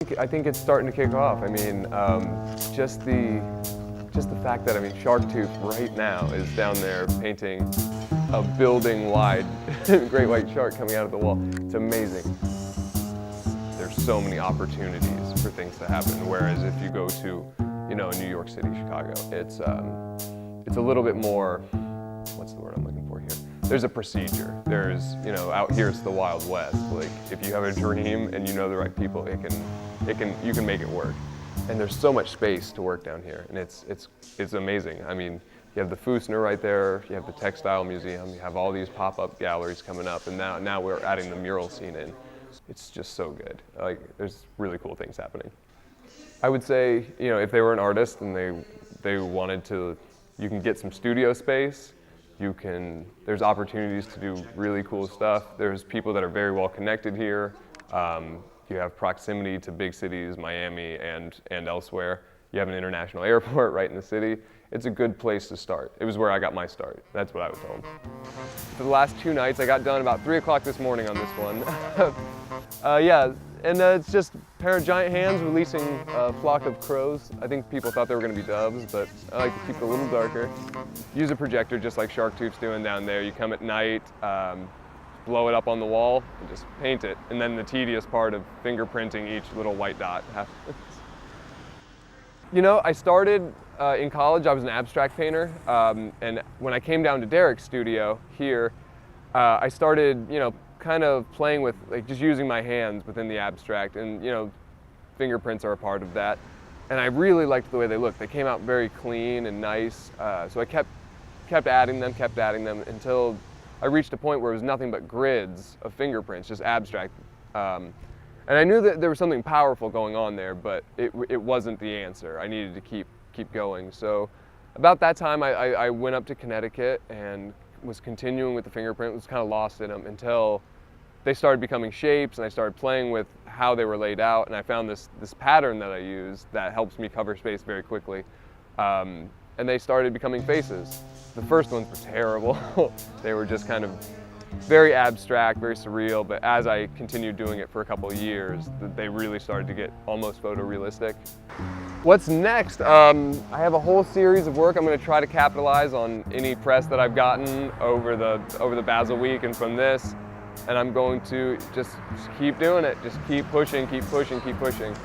I think it's starting to kick off. I mean, just the fact that, I mean, Sharktooth right now is down there painting a building-wide great white shark coming out of the wall. It's amazing. There's so many opportunities for things to happen, whereas if you go to, you know, New York City, Chicago, it's a little bit more, what's the word I'm looking for here? There's a procedure. There's, you know, out here it's the Wild West. Like, if you have a dream and you know the right people, you can make it work. And there's so much space to work down here, and it's amazing. I mean, you have the Fusner right there, you have the Textile Museum, you have all these pop-up galleries coming up, and now we're adding the mural scene in. It's just so good. Like, there's really cool things happening. I would say, you know, if they were an artist and they wanted to, you can get some studio space. There's opportunities to do really cool stuff. There's people that are very well connected here. You have proximity to big cities, Miami and elsewhere. You have an international airport right in the city. It's a good place to start. It was where I got my start. That's what I was told. For the last 2 nights, I got done about 3 o'clock this morning on this one. Yeah, and it's just a pair of giant hands releasing a flock of crows. I think people thought they were going to be doves, but I like to keep it a little darker. Use a projector just like Sharktooth's doing down there. You come at night, blow it up on the wall, and just paint it. And then the tedious part of fingerprinting each little white dot happens. You know, I started in college, I was an abstract painter, and when I came down to Derek's studio here, I started, you know, kind of playing with, like, just using my hands within the abstract, and, you know, fingerprints are a part of that. And I really liked the way they looked. They came out very clean and nice, so I kept adding them until I reached a point where it was nothing but grids of fingerprints, just abstract. And I knew that there was something powerful going on there, but it wasn't the answer. I needed to keep going. So about that time, I went up to Connecticut and was continuing with the fingerprint, was kind of lost in them until they started becoming shapes, and I started playing with how they were laid out, and I found this pattern that I use that helps me cover space very quickly. And they started becoming faces. The first ones were terrible. They were just kind of very abstract, very surreal, but as I continued doing it for a couple of years, they really started to get almost photorealistic. What's next? I have a whole series of work. I'm going to try to capitalize on any press that I've gotten over the Basel Week and from this, and I'm going to just keep doing it, just keep pushing, keep pushing, keep pushing.